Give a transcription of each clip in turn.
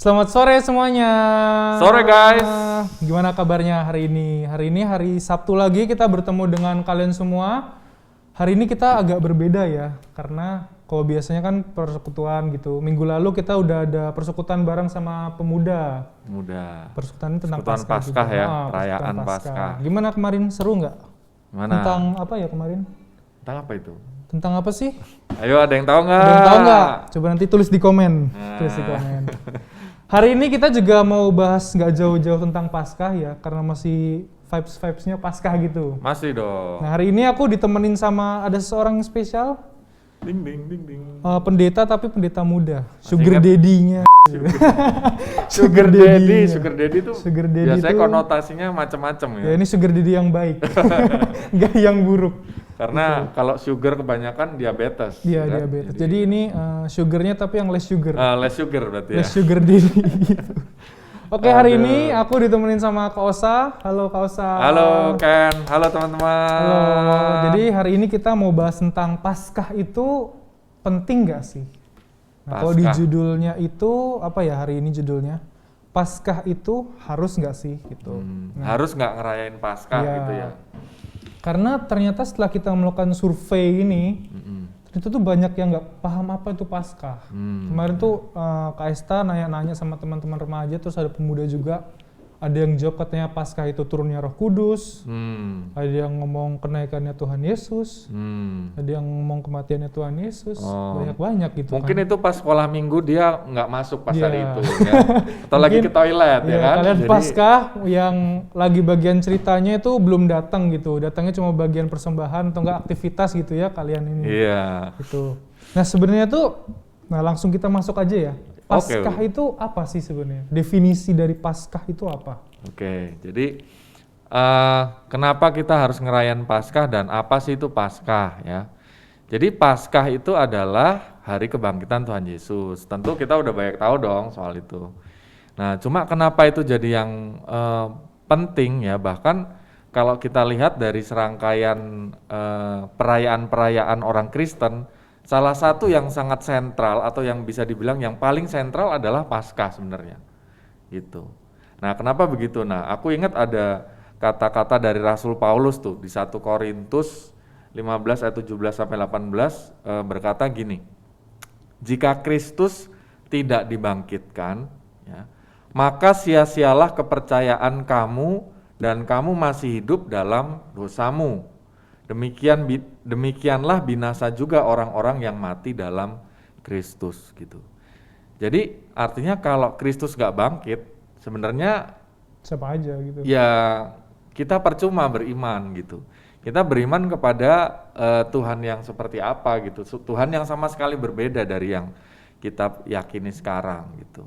Selamat sore semuanya. Sore guys. Gimana kabarnya hari ini? Hari ini hari Sabtu lagi kita bertemu dengan kalian semua. Hari ini kita agak berbeda ya, karena kalau biasanya kan persekutuan gitu. Minggu lalu kita udah ada persekutuan bareng sama pemuda. Persekutuan ini tentang Persekutuan Paskah Paskah juga. ya, Persekutuan perayaan Paskah. Gimana kemarin, seru nggak? Mana? Tentang apa ya kemarin? Tentang apa itu? Tentang apa sih? Ayo, ada yang tahu nggak? Ada yang tahu nggak? Coba nanti tulis di komen. Tulis di komen. Hari ini kita juga mau bahas nggak jauh-jauh tentang Paskah ya, karena masih vibes-vibesnya Paskah gitu. Masih dong. Nah hari ini aku ditemenin sama ada seseorang yang spesial, Ding ding ding ding. pendeta tapi pendeta muda, Masih sugar ingat? daddy-nya. Sugar daddy itu Sugar daddy biasanya itu- konotasinya macam-macam ya. Ya ini sugar daddy yang baik, nggak yang buruk. Karena kalau sugar kebanyakan diabetes. Dia kan? diabetes. Jadi ini sugarnya tapi yang less sugar. Less sugar berarti ya. Less sugar daddy gitu. Oke, hari Aduh. ini aku ditemenin sama Kak Osa. Halo Kak Osa. Halo Ken, halo teman-teman. Halo. Jadi hari ini kita mau bahas tentang Paskah itu penting nggak sih? Nah, kalau di Paskah. judulnya itu apa ya hari ini judulnya? Paskah itu harus nggak sih gitu? Harus nggak ngerayain Paskah Iya. gitu ya. Karena ternyata setelah kita melakukan survei ini, ternyata tuh banyak yang nggak paham apa itu Paskah. Kemarin tuh Kak Esta nanya-nanya sama teman-teman remaja, terus ada pemuda juga. Ada yang jawab katanya Paskah itu turunnya Roh Kudus. Ada yang ngomong kenaikannya Tuhan Yesus. Ada yang ngomong kematiannya Tuhan Yesus. Oh. Banyak-banyak gitu Mungkin kan. itu pas sekolah minggu dia nggak masuk pas hari Iya. itu ya. Atau lagi Mungkin- ke toilet ya Iya, kan. kalian Jadi- Paskah yang lagi bagian ceritanya itu belum datang gitu. Datangnya cuma bagian persembahan atau enggak aktivitas gitu ya kalian ini. Iya. Gitu. Nah sebenarnya tuh, nah langsung kita masuk aja ya. Oke. Paskah itu apa sih sebenarnya? Definisi dari Paskah itu apa? Oke, jadi kenapa kita harus ngerayain Paskah dan apa sih itu Paskah ya? Jadi Paskah itu adalah hari kebangkitan Tuhan Yesus. Tentu kita udah banyak tahu dong soal itu. Nah, cuma kenapa itu jadi yang penting ya? Bahkan kalau kita lihat dari serangkaian perayaan-perayaan orang Kristen, salah satu yang sangat sentral atau yang bisa dibilang yang paling sentral adalah Paskah sebenarnya. Gitu. Nah, kenapa begitu? Nah, aku ingat ada kata-kata dari Rasul Paulus tuh di 1 Korintus 15 ayat 17 sampai 18 berkata gini. Jika Kristus tidak dibangkitkan, ya, maka sia-sialah kepercayaan kamu dan kamu masih hidup dalam dosamu. Demikianlah binasa juga orang-orang yang mati dalam Kristus gitu. Jadi artinya kalau Kristus nggak bangkit, sebenarnya Siapa aja gitu. ya kita percuma beriman gitu. Kita beriman kepada Tuhan yang seperti apa gitu. Tuhan yang sama sekali berbeda dari yang kita yakini sekarang gitu.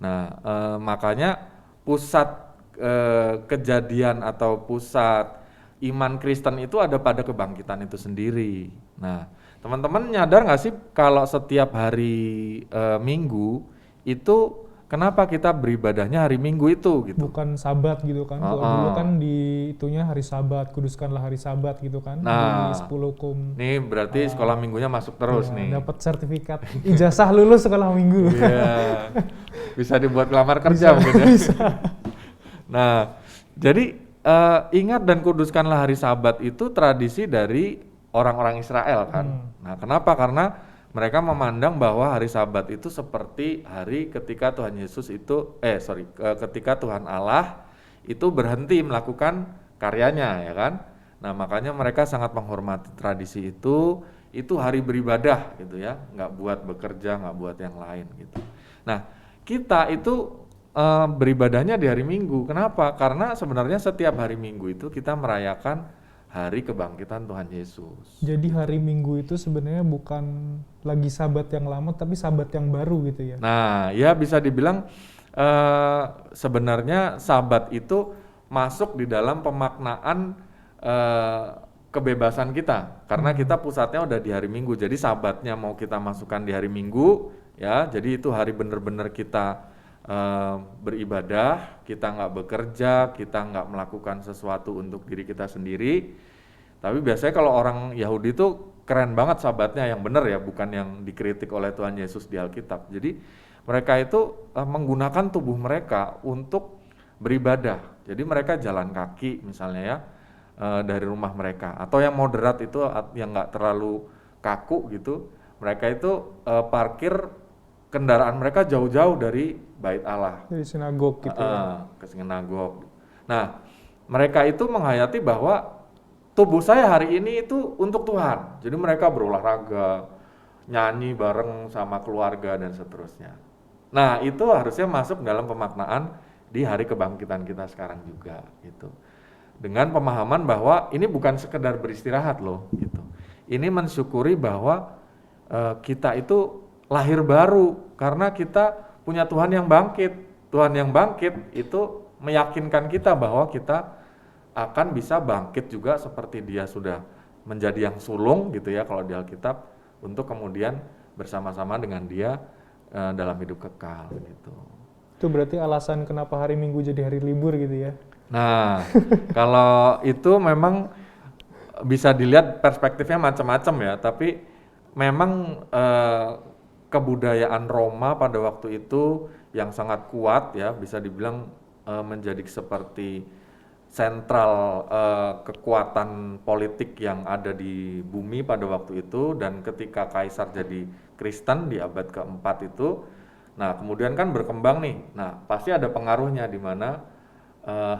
Nah makanya pusat kejadian atau pusat iman Kristen itu ada pada kebangkitan itu sendiri. Nah, teman-teman nyadar nggak sih kalau setiap hari Minggu itu kenapa kita beribadahnya hari Minggu itu gitu? Bukan Sabat gitu kan. Kalau dulu kan di itunya hari Sabat, kuduskanlah hari Sabat gitu kan. Nah, Di 10 hukum. Nih berarti sekolah minggunya masuk terus Ya, nih. dapat sertifikat ijazah lulus sekolah minggu. Iya. Bisa dibuat lamar kerja mungkin ya. Nah, jadi ingat dan kuduskanlah hari Sabat itu tradisi dari orang-orang Israel kan. Nah, kenapa? Karena mereka memandang bahwa hari Sabat itu seperti hari ketika Tuhan Yesus itu ketika Tuhan Allah itu berhenti melakukan karyanya ya kan. Nah, makanya mereka sangat menghormati tradisi itu hari beribadah gitu ya, nggak buat bekerja, nggak buat yang lain gitu. Nah, kita itu beribadahnya di hari Minggu. Kenapa? Karena sebenarnya setiap hari Minggu itu kita merayakan hari kebangkitan Tuhan Yesus. Jadi hari Minggu itu sebenarnya bukan lagi Sabat yang lama, tapi Sabat yang baru gitu ya. Nah, ya bisa dibilang sebenarnya Sabat itu masuk di dalam pemaknaan kebebasan kita, karena kita pusatnya udah di hari Minggu. Jadi Sabatnya mau kita masukkan di hari Minggu, ya. Jadi itu hari benar-benar kita beribadah, kita nggak bekerja, kita nggak melakukan sesuatu untuk diri kita sendiri. Tapi biasanya kalau orang Yahudi itu keren banget Sabatnya yang benar ya, bukan yang dikritik oleh Tuhan Yesus di Alkitab. Jadi mereka itu menggunakan tubuh mereka untuk beribadah. Jadi mereka jalan kaki misalnya ya, dari rumah mereka, atau yang moderat itu yang nggak terlalu kaku gitu, mereka itu parkir kendaraan mereka jauh-jauh dari bait Allah. Dari sinagog gitu ya. Ke sinagog. Nah, mereka itu menghayati bahwa tubuh saya hari ini itu untuk Tuhan. Jadi mereka berolahraga, nyanyi bareng sama keluarga dan seterusnya. Nah, itu harusnya masuk dalam pemaknaan di hari kebangkitan kita sekarang juga gitu. Dengan pemahaman bahwa ini bukan sekedar beristirahat loh gitu. Ini mensyukuri bahwa kita itu lahir baru karena kita punya Tuhan yang bangkit. Tuhan yang bangkit itu meyakinkan kita bahwa kita akan bisa bangkit juga seperti Dia sudah menjadi yang sulung gitu ya kalau di Alkitab, untuk kemudian bersama-sama dengan Dia dalam hidup kekal gitu. Itu berarti alasan kenapa hari Minggu jadi hari libur gitu ya. Nah, kalau itu memang bisa dilihat perspektifnya macam-macam ya, tapi memang kebudayaan Roma pada waktu itu yang sangat kuat ya, bisa dibilang menjadi seperti sentral kekuatan politik yang ada di bumi pada waktu itu. Dan ketika Kaisar jadi Kristen di abad keempat itu, nah kemudian kan berkembang nih, nah pasti ada pengaruhnya di mana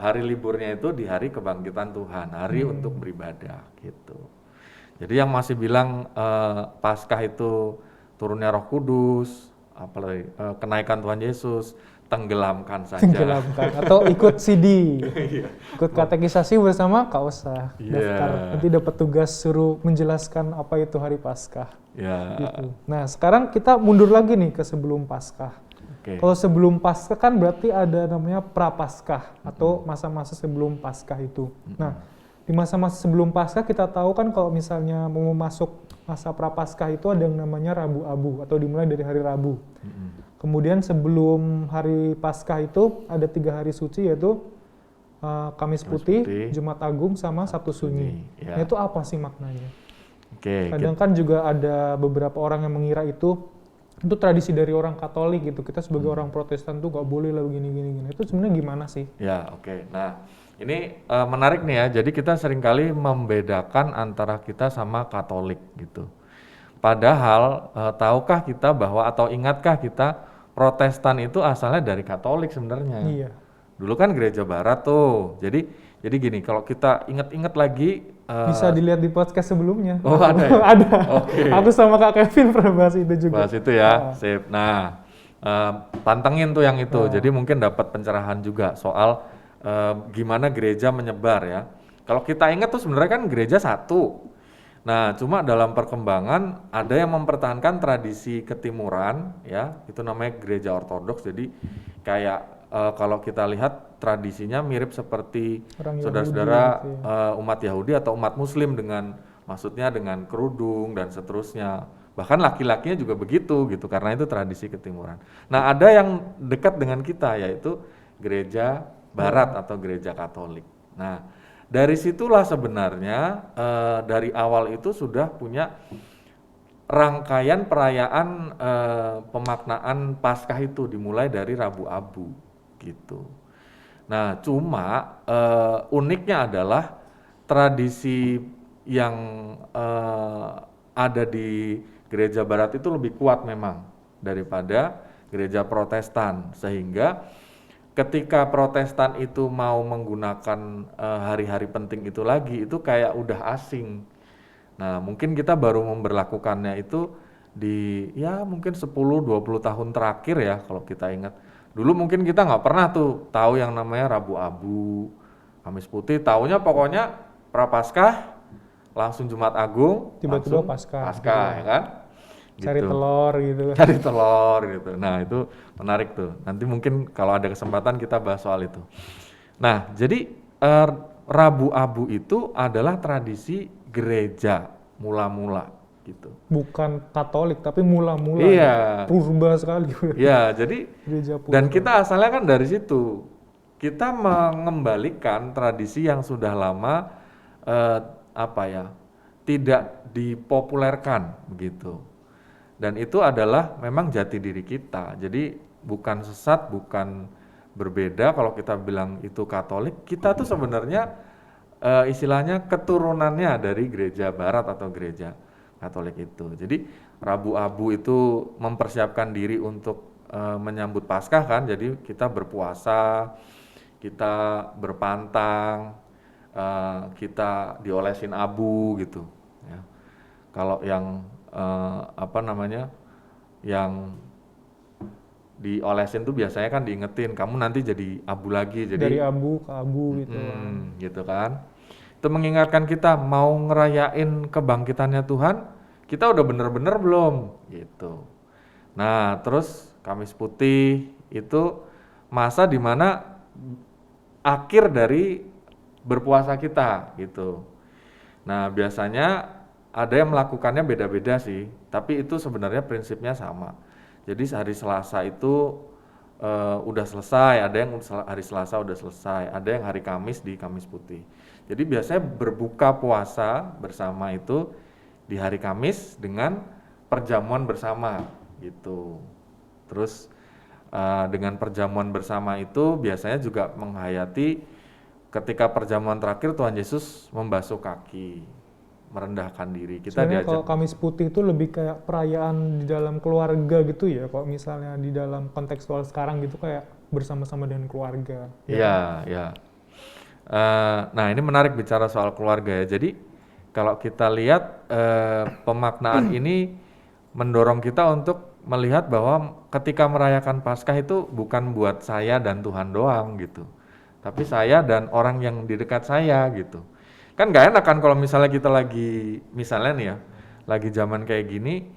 hari liburnya itu di hari kebangkitan Tuhan, hari untuk beribadah gitu. Jadi yang masih bilang Paskah itu turunnya Roh Kudus, apalagi kenaikan Tuhan Yesus, tenggelamkan saja. Tenggelamkan atau ikut CD, ikut katekisasi bersama Kak Osa, daftar, nanti dapat tugas suruh menjelaskan apa itu hari Paskah. Gitu. Nah sekarang kita mundur lagi nih ke sebelum Paskah. Kalau sebelum Paskah kan berarti ada namanya Prapaskah atau masa-masa sebelum Paskah itu. Nah di masa-masa sebelum Paskah kita tahu kan kalau misalnya mau masuk masa Prapaskah itu ada yang namanya Rabu Abu atau dimulai dari hari Rabu. Kemudian sebelum hari Paskah itu ada 3 hari suci, yaitu Kamis Putih, Jumat Agung, sama Sabtu Sunyi. Ya. Nah, itu apa sih maknanya? Kadang kan juga ada beberapa orang yang mengira itu tradisi dari orang Katolik gitu. Kita sebagai orang Protestan tuh gak boleh lah gini. Itu sebenarnya gimana sih? Ya, Nah, ini menarik nih ya. Jadi kita seringkali membedakan antara kita sama Katolik gitu. Padahal tahukah kita bahwa, atau ingatkah kita, Protestan itu asalnya dari Katolik sebenarnya. Iya. Dulu kan gereja Barat tuh. Jadi gini, kalau kita ingat-ingat lagi, bisa dilihat di podcast sebelumnya. Oh ada ya? Ada. Oke. Aku sama Kak Kevin pernah bahas itu juga. Bahas itu ya, sip. Nah, pantengin tuh yang itu. Jadi mungkin dapat pencerahan juga soal gimana gereja menyebar ya. Kalau kita ingat tuh sebenarnya kan gereja satu. Nah, cuma dalam perkembangan ada yang mempertahankan tradisi ketimuran ya, itu namanya gereja ortodoks. Jadi kayak kalau kita lihat tradisinya mirip seperti saudara-saudara gitu ya. Umat Yahudi atau umat Muslim, dengan maksudnya dengan kerudung dan seterusnya. Bahkan laki-lakinya juga begitu gitu, karena itu tradisi ketimuran. Nah, ada yang dekat dengan kita, yaitu gereja Barat atau gereja Katolik. Nah, dari situlah sebenarnya dari awal itu sudah punya rangkaian perayaan pemaknaan Paskah itu dimulai dari Rabu Abu gitu. Nah, cuma uniknya adalah tradisi yang ada di gereja Barat itu lebih kuat memang daripada gereja Protestan, sehingga ketika Protestan itu mau menggunakan hari-hari penting itu lagi, itu kayak udah asing. Nah, mungkin kita baru memberlakukannya itu di ya mungkin 10-20 tahun terakhir ya, kalau kita ingat. Dulu mungkin kita nggak pernah tuh tahu yang namanya Rabu Abu, Kamis Putih, taunya pokoknya Prapaskah, langsung Jumat Agung, tiba-tiba Paskah gitu ya kan? Cari telur gitu. Cari telur gitu. Nah, itu menarik tuh. Nanti mungkin kalau ada kesempatan kita bahas soal itu. Nah, jadi Rabu Abu itu adalah tradisi gereja mula-mula gitu. Bukan Katolik tapi mula-mula. Iya. Purba sekali. Iya, jadi gereja purba. dan kita asalnya kan dari situ. Kita mengembalikan tradisi yang sudah lama tidak dipopulerkan begitu. Dan itu adalah memang jati diri kita. Jadi bukan sesat, bukan berbeda. Kalau kita bilang itu Katolik, kita tuh sebenarnya istilahnya keturunannya dari gereja Barat atau gereja Katolik itu. Jadi Rabu Abu itu mempersiapkan diri untuk menyambut Paskah kan. Jadi kita berpuasa, kita berpantang, kita diolesin abu gitu. Ya. Kalau yang yang diolesin tuh biasanya kan diingetin kamu nanti jadi abu lagi, jadi Dari abu ke abu gitu. gitu kan. Itu mengingatkan kita mau ngerayain kebangkitannya Tuhan, kita udah bener-bener belum gitu. Nah terus Kamis Putih itu masa dimana akhir dari berpuasa kita gitu. Nah biasanya ada yang melakukannya beda-beda sih, tapi itu sebenarnya prinsipnya sama. Jadi hari Selasa itu udah selesai, ada yang hari Selasa udah selesai, ada yang hari Kamis di Kamis Putih. Jadi biasanya berbuka puasa bersama itu di hari Kamis dengan perjamuan bersama gitu. Terus dengan perjamuan bersama itu biasanya juga menghayati ketika perjamuan terakhir Tuhan Yesus membasuh kaki, merendahkan diri. Kita Sebenarnya diajak. kalau Kamis Putih itu lebih kayak perayaan di dalam keluarga gitu ya. Kalau misalnya di dalam kontekstual sekarang gitu kayak bersama-sama dengan keluarga. Iya, ya. Nah ini menarik bicara soal keluarga ya. Jadi kalau kita lihat pemaknaan ini mendorong kita untuk melihat bahwa ketika merayakan Paskah itu bukan buat saya dan Tuhan doang gitu, tapi saya dan orang yang di dekat saya gitu. Kan nggak enak kan kalau misalnya kita lagi, misalnya nih ya, lagi zaman kayak gini,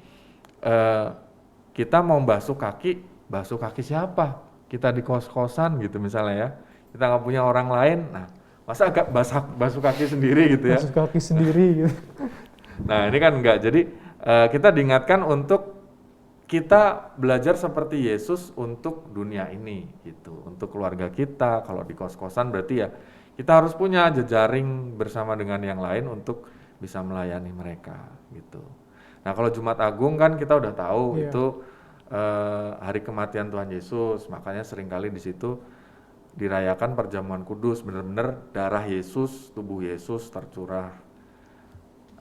kita mau basuh kaki siapa? Kita di kos-kosan gitu misalnya ya, kita nggak punya orang lain, nah masa agak basuh kaki sendiri gitu ya? Basuh kaki sendiri gitu. Nah ini kan enggak, jadi kita diingatkan untuk kita belajar seperti Yesus untuk dunia ini gitu, untuk keluarga kita. Kalau di kos-kosan berarti ya kita harus punya jejaring bersama dengan yang lain untuk bisa melayani mereka gitu. Nah kalau Jumat Agung kan kita udah tahu itu hari kematian Tuhan Yesus, makanya seringkali di situ dirayakan perjamuan kudus, benar-benar darah Yesus, tubuh Yesus tercurah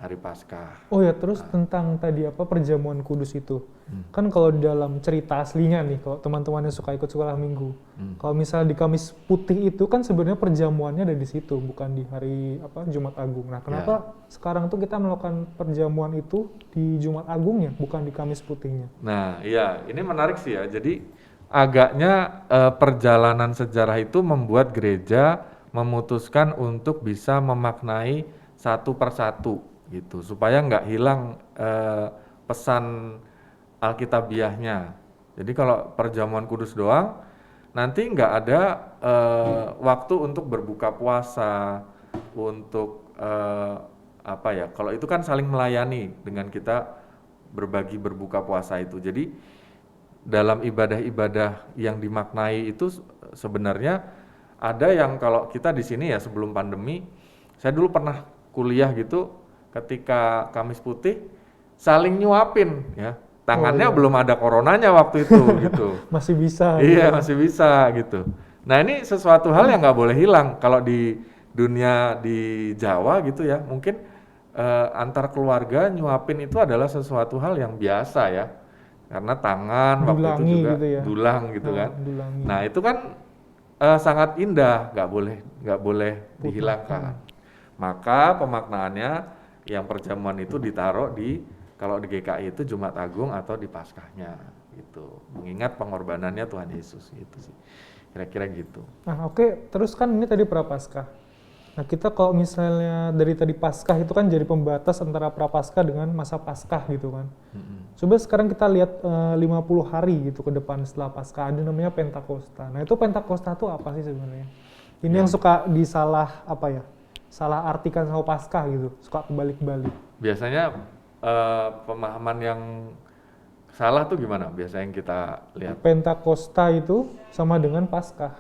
hari Paskah. Oh ya, terus tentang tadi perjamuan kudus itu. Kan kalau di dalam cerita aslinya nih, kalau teman-teman yang suka ikut sekolah minggu, kalau misalnya di Kamis Putih itu kan sebenarnya perjamuannya ada di situ, bukan di hari Jumat Agung. Nah, kenapa sekarang tuh kita melakukan perjamuan itu di Jumat Agungnya, bukan di Kamis Putihnya? Nah, iya, ini menarik sih ya. Jadi agaknya perjalanan sejarah itu membuat gereja memutuskan untuk bisa memaknai satu persatu gitu, supaya nggak hilang pesan Alkitabiahnya. Jadi kalau perjamuan kudus doang, nanti nggak ada waktu untuk berbuka puasa, untuk kalau itu kan saling melayani dengan kita berbagi berbuka puasa itu. Jadi dalam ibadah-ibadah yang dimaknai itu sebenarnya ada yang kalau kita di sini ya sebelum pandemi, saya dulu pernah kuliah gitu, ketika Kamis Putih saling nyuapin ya, tangannya belum ada coronanya waktu itu gitu. Masih bisa. Iya masih bisa gitu. Nah ini sesuatu hal yang nggak boleh hilang kalau di dunia di Jawa gitu ya, mungkin antar keluarga nyuapin itu adalah sesuatu hal yang biasa ya, karena tangan waktu itu juga gitu ya. dulang gitu kan. Dulangi. Nah itu kan sangat indah, nggak boleh dihilangkan. Maka pemaknaannya yang perjamuan itu ditaruh di, kalau di GKI itu Jumat Agung atau di Paskahnya gitu, mengingat pengorbanannya Tuhan Yesus gitu sih, kira-kira gitu. Nah oke, terus kan ini tadi Prapaskah. Nah kita kalau misalnya dari tadi Paskah itu kan jadi pembatas antara Prapaskah dengan masa Paskah gitu kan. Coba sekarang kita lihat 50 hari gitu ke depan setelah Paskah, ada namanya Pentakosta. Nah itu Pentakosta itu apa sih sebenarnya? Ini yang suka disalah salah artikan sama Paskah gitu, suka kebalik-balik. Biasanya pemahaman yang salah tuh gimana? Biasanya yang kita lihat. Pentakosta itu sama dengan Paskah.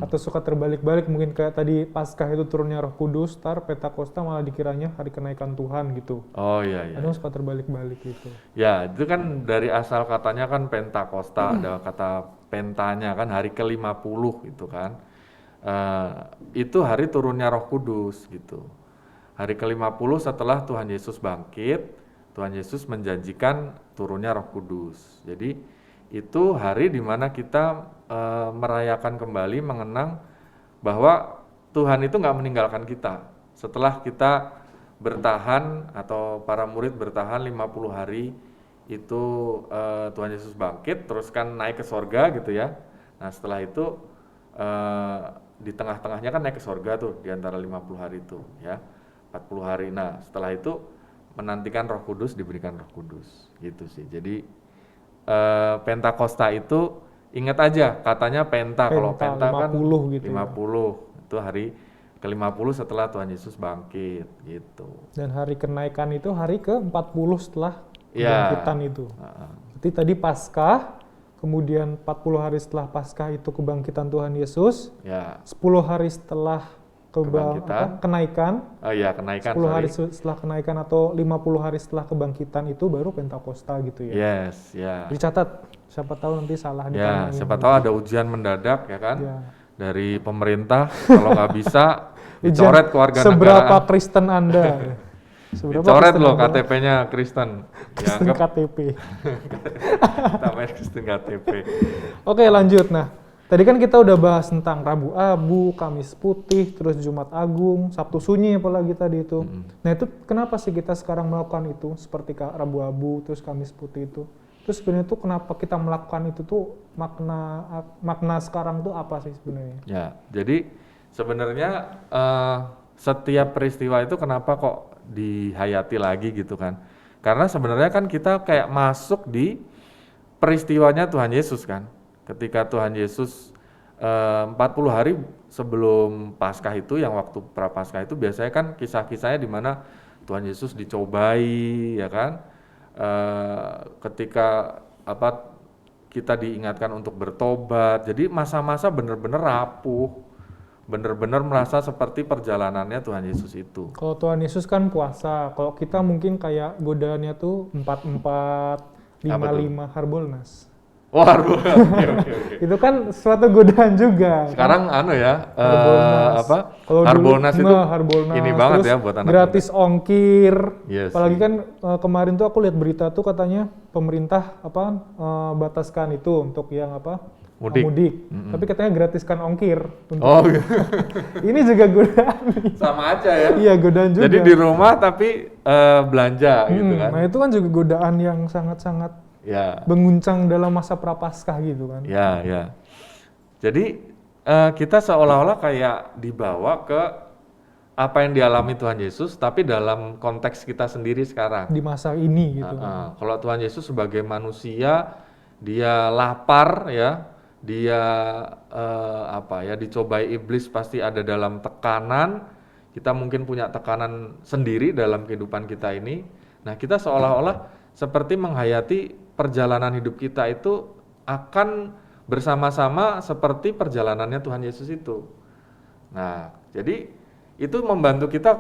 Atau suka terbalik-balik, mungkin kayak tadi Paskah itu turunnya Roh Kudus, tar Pentakosta malah dikiranya hari kenaikan Tuhan gitu. Oh iya iya. Kadang suka terbalik-balik gitu. Ya, itu kan dari asal katanya kan Pentakosta, ada kata pentanya kan hari ke-50 gitu kan. Itu hari turunnya Roh Kudus gitu. Hari ke-50 setelah Tuhan Yesus bangkit, Tuhan Yesus menjanjikan turunnya Roh Kudus. Jadi itu hari di mana kita merayakan kembali, mengenang bahwa Tuhan itu nggak meninggalkan kita. Setelah kita bertahan atau para murid bertahan 50 hari itu Tuhan Yesus bangkit, terus kan naik ke sorga gitu ya. Nah setelah itu di tengah-tengahnya kan naik ke sorga tuh di antara 50 hari itu ya, 40 hari. Nah setelah itu menantikan Roh Kudus, diberikan Roh Kudus gitu sih. Jadi Pentakosta itu ingat aja katanya penta, kalau penta 50 kan gitu 50 ya. Itu hari ke-50 setelah Tuhan Yesus bangkit gitu. Dan hari kenaikan itu hari ke-40 setelah Ya. kebangkitan itu. Jadi tadi Paskah, kemudian 40 hari setelah Paskah itu kebangkitan Tuhan Yesus. Ya. 10 hari setelah kenaikan. Oh iya, kenaikan. 10 hari setelah kenaikan atau 50 hari setelah kebangkitan itu baru Pentakosta gitu ya. Yes, ya. Dicatat, siapa tahu nanti salah Ya, ditanyain. siapa tahu ada ujian mendadak ya kan. Ya. Dari pemerintah, kalau nggak bisa Ujian dicoret keluarga seberapa negaraan. Kristen Anda? Dicoret loh KTP-nya Kristen. Kristen KTP. Tambahin Kristen KTP. Oke, lanjut. Nah, tadi kan kita udah bahas tentang Rabu Abu, Kamis Putih, terus Jumat Agung, Sabtu Sunyi apalagi tadi itu. Nah, itu kenapa sih kita sekarang melakukan itu seperti Rabu Abu, terus Kamis Putih itu? Terus sebenarnya tuh kenapa kita melakukan itu tuh makna sekarang tuh apa sih sebenarnya? Ya, jadi sebenarnya setiap peristiwa itu kenapa kok dihayati lagi gitu kan? Karena sebenarnya kan kita kayak masuk di peristiwanya Tuhan Yesus kan. Ketika Tuhan Yesus 40 hari sebelum Paskah itu, yang waktu Prapaskah itu biasanya kan kisah-kisahnya di mana Tuhan Yesus dicobai ya kan. Ketika kita diingatkan untuk bertobat. Jadi masa-masa benar-benar rapuh, benar-benar merasa seperti perjalanannya Tuhan Yesus itu. Kalau Tuhan Yesus kan puasa, kalau kita mungkin kayak godaannya tuh 44, 55 Harbolnas. Oh, Harbolnas. Okay. Itu kan suatu godaan juga. Sekarang kan? Harbolnas. Harbolnas itu Harbolnas, ini banget ya buat anak gratis muda. Ongkir. Yes, Apalagi kan kemarin tuh aku lihat berita tuh katanya pemerintah bataskan itu untuk yang mudik. Tapi katanya gratiskan ongkir. Untuk ini juga godaan. Sama aja ya. Iya, godaan juga. Jadi di rumah tapi belanja gitu kan. Nah, itu kan juga godaan yang sangat-sangat menguncang dalam masa Prapaskah gitu kan. Ya. Jadi kita seolah-olah kayak dibawa ke apa yang dialami Tuhan Yesus, tapi dalam konteks kita sendiri sekarang. Di masa ini gitu. Kalau Tuhan Yesus sebagai manusia, dia lapar ya, dia dicobai iblis, pasti ada dalam tekanan. Kita mungkin punya tekanan sendiri dalam kehidupan kita ini. Nah, kita seolah-olah seperti menghayati perjalanan hidup kita itu akan bersama-sama seperti perjalanannya Tuhan Yesus itu. Nah, jadi itu membantu kita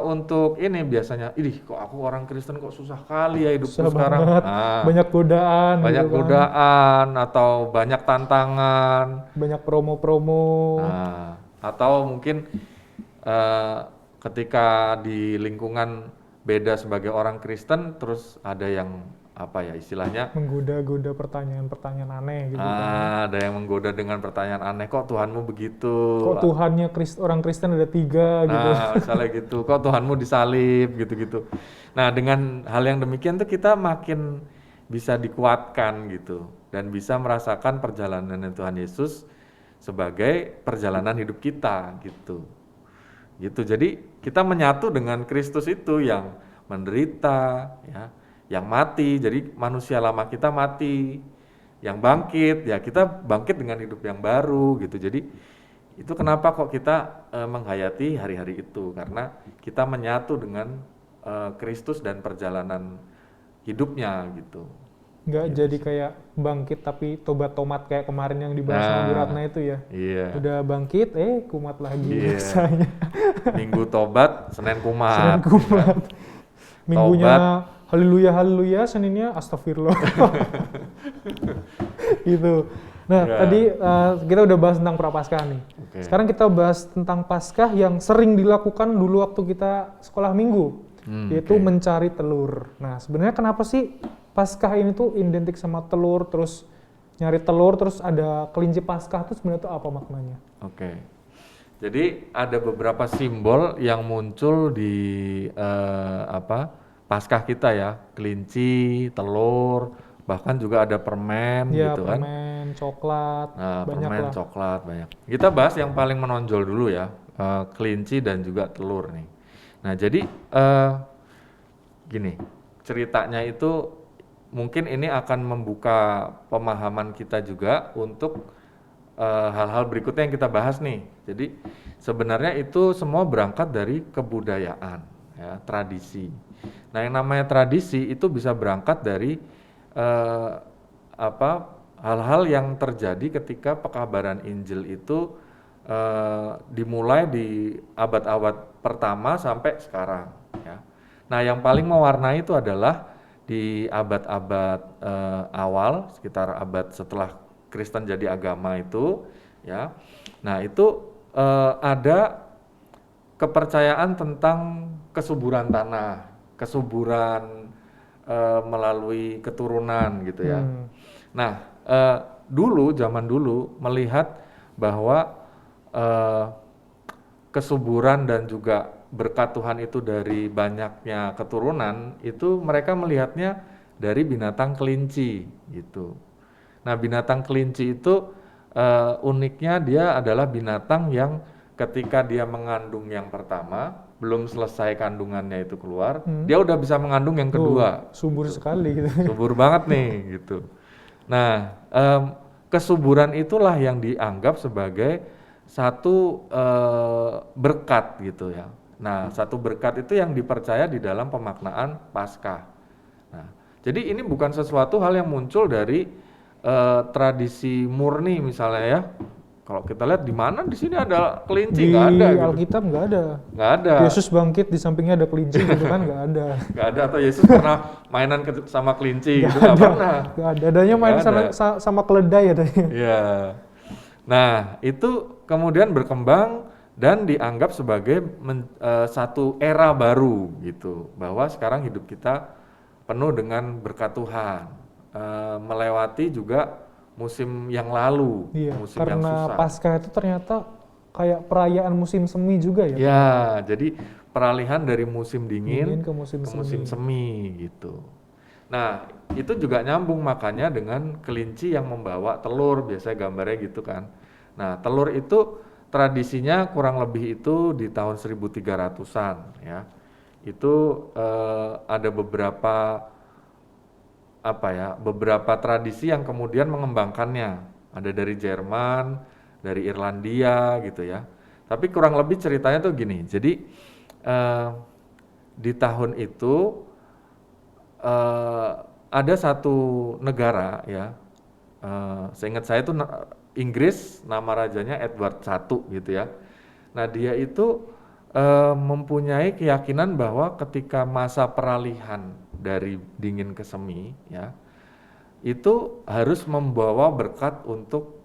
untuk ini biasanya, kok aku orang Kristen kok susah kali ya hidupku sekarang. Banyak godaan. Banyak gitu godaan atau banyak tantangan. Banyak promo-promo. Nah, atau mungkin ketika di lingkungan beda sebagai orang Kristen, terus ada yang istilahnya menggoda-goda pertanyaan-pertanyaan aneh gitu kan. Ada yang menggoda dengan pertanyaan aneh, kok Tuhanmu begitu? Kok Tuhannya orang Kristen ada 3 gitu. Misalnya gitu, kok Tuhanmu disalib gitu-gitu. Nah, dengan hal yang demikian tuh kita makin bisa dikuatkan gitu dan bisa merasakan perjalanan Tuhan Yesus sebagai perjalanan hidup kita gitu. Jadi kita menyatu dengan Kristus itu yang menderita ya, yang mati, jadi manusia lama kita mati, yang bangkit, ya kita bangkit dengan hidup yang baru gitu. Jadi itu kenapa kok kita menghayati hari-hari itu, karena kita menyatu dengan Kristus dan perjalanan hidupnya gitu. Nggak jadi kayak bangkit tapi tobat tomat kayak kemarin yang dibahas sama Bu Ratna itu ya. Iya. Udah bangkit, kumat lagi Iya. biasanya. Minggu tobat, Senin kumat. Senin kumat. Kan? Minggunya haleluya haleluya, Seninnya astagfirullah. Gitu. Nah, tadi kita udah bahas tentang Prapaskah nih. Okay. Sekarang kita bahas tentang Paskah yang sering dilakukan dulu waktu kita sekolah minggu, yaitu mencari telur. Nah, sebenarnya kenapa sih Paskah ini tuh identik sama telur, terus nyari telur, terus ada kelinci Paskah tuh sebenarnya tuh apa maknanya? Oke. Jadi ada beberapa simbol yang muncul di Paskah kita ya, kelinci, telur, bahkan juga ada permen Ya, gitu kan. permen, coklat, Nah, banyak permen, lah. coklat banyak. Kita bahas yang paling menonjol dulu ya, kelinci dan juga telur nih. Nah, jadi gini, ceritanya itu mungkin ini akan membuka pemahaman kita juga untuk hal-hal berikutnya yang kita bahas nih. Jadi sebenarnya itu semua berangkat dari kebudayaan, ya, tradisi. Nah, yang namanya tradisi itu bisa berangkat dari hal-hal yang terjadi ketika pekabaran Injil itu dimulai di abad-abad pertama sampai sekarang. Ya. Nah, yang paling mewarnai itu adalah di abad-abad awal, sekitar abad setelah Kristen jadi agama itu, ya. Nah, itu ada kepercayaan tentang kesuburan tanah, kesuburan melalui keturunan gitu ya. Nah, zaman dulu melihat bahwa kesuburan dan juga berkat Tuhan itu dari banyaknya keturunan, itu mereka melihatnya dari binatang kelinci gitu. Nah, binatang kelinci itu uniknya dia adalah binatang yang ketika dia mengandung yang pertama, belum selesai kandungannya itu keluar, dia udah bisa mengandung yang kedua. Subur sekali gitu. Subur banget nih gitu. Nah, kesuburan itulah yang dianggap sebagai satu berkat gitu ya. Nah, satu berkat itu yang dipercaya di dalam pemaknaan Paskah. Nah, jadi ini bukan sesuatu hal yang muncul dari tradisi murni misalnya ya. Kalau kita lihat di mana di sini ada kelinci, nggak ada Di gitu. Alkitab nggak ada. Nggak ada. Yesus bangkit di sampingnya ada kelinci gitu kan, nggak ada. Nggak ada, atau Yesus pernah mainan sama kelinci gitu, nggak pernah. Nggak ada. Adanya main sama keledai adanya. Iya. Nah, itu kemudian berkembang dan dianggap sebagai satu era baru gitu, bahwa sekarang hidup kita penuh dengan berkat Tuhan, melewati juga musim yang lalu, Iya, musim yang karena susah. Paskah itu ternyata kayak perayaan musim semi juga ya. Ya, jadi peralihan dari musim dingin ke musim semi gitu. Nah, itu juga nyambung makanya dengan kelinci yang membawa telur, biasanya gambarnya gitu kan. Nah, telur itu tradisinya kurang lebih itu di tahun 1300-an ya. Itu ada beberapa tradisi yang kemudian mengembangkannya. Ada dari Jerman, dari Irlandia gitu ya. Tapi kurang lebih ceritanya tuh gini. Jadi di tahun itu ada satu negara ya, seingat saya itu Inggris, nama rajanya Edward I gitu ya. Nah, dia itu mempunyai keyakinan bahwa ketika masa peralihan dari dingin ke semi ya, itu harus membawa berkat untuk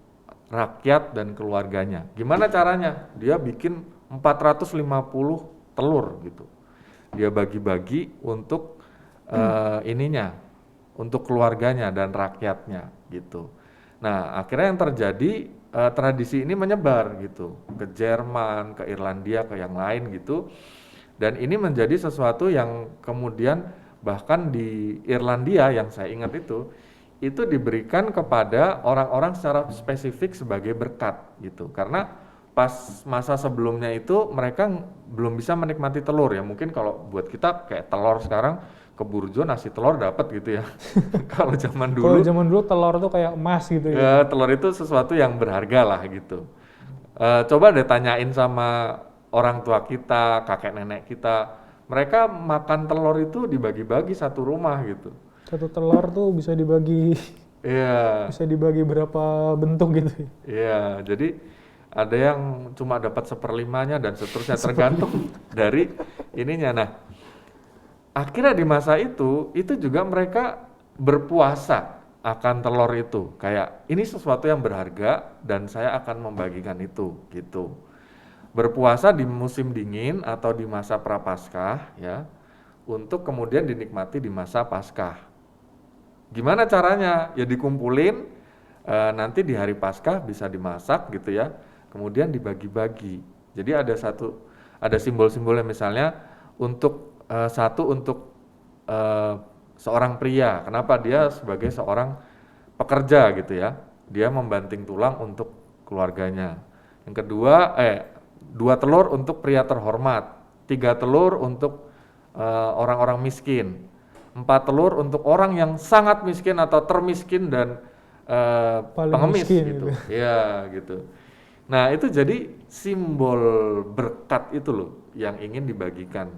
rakyat dan keluarganya. Gimana caranya? Dia bikin 450 telur gitu. Dia bagi-bagi untuk untuk keluarganya dan rakyatnya gitu. Nah, akhirnya yang terjadi tradisi ini menyebar gitu ke Jerman, ke Irlandia, ke yang lain gitu. Dan ini menjadi sesuatu yang kemudian bahkan di Irlandia yang saya ingat itu diberikan kepada orang-orang secara spesifik sebagai berkat gitu. Karena pas masa sebelumnya itu mereka belum bisa menikmati telur ya. Mungkin kalau buat kita kayak telur sekarang ke burjo nasi telur dapat gitu ya. Kalau zaman dulu telur tuh kayak emas gitu ya. Ya, telur itu sesuatu yang berharga lah gitu. Coba deh tanyain sama orang tua kita, kakek nenek kita. Mereka makan telur itu dibagi-bagi satu rumah gitu. Satu telur tuh bisa dibagi Iya, bisa dibagi berapa bentuk gitu ya. iya. Jadi ada yang cuma dapat seperlimanya dan seterusnya tergantung dari ininya. Nah, akhirnya di masa itu juga mereka berpuasa akan telur itu. Kayak ini sesuatu yang berharga dan saya akan membagikan itu, gitu. Berpuasa di musim dingin atau di masa prapaskah ya, untuk kemudian dinikmati di masa Paskah. Gimana caranya? Ya dikumpulin, nanti di hari Paskah bisa dimasak gitu ya, kemudian dibagi-bagi. Jadi ada simbol-simbolnya, misalnya satu untuk seorang pria. Kenapa? Dia sebagai seorang pekerja gitu ya, dia membanting tulang untuk keluarganya. Yang kedua, 2 telur untuk pria terhormat, 3 telur untuk orang-orang miskin, 4 telur untuk orang yang sangat miskin atau termiskin dan Paling pengemis miskin gitu. gitu. Ya gitu. Nah itu jadi simbol berkat itu loh yang ingin dibagikan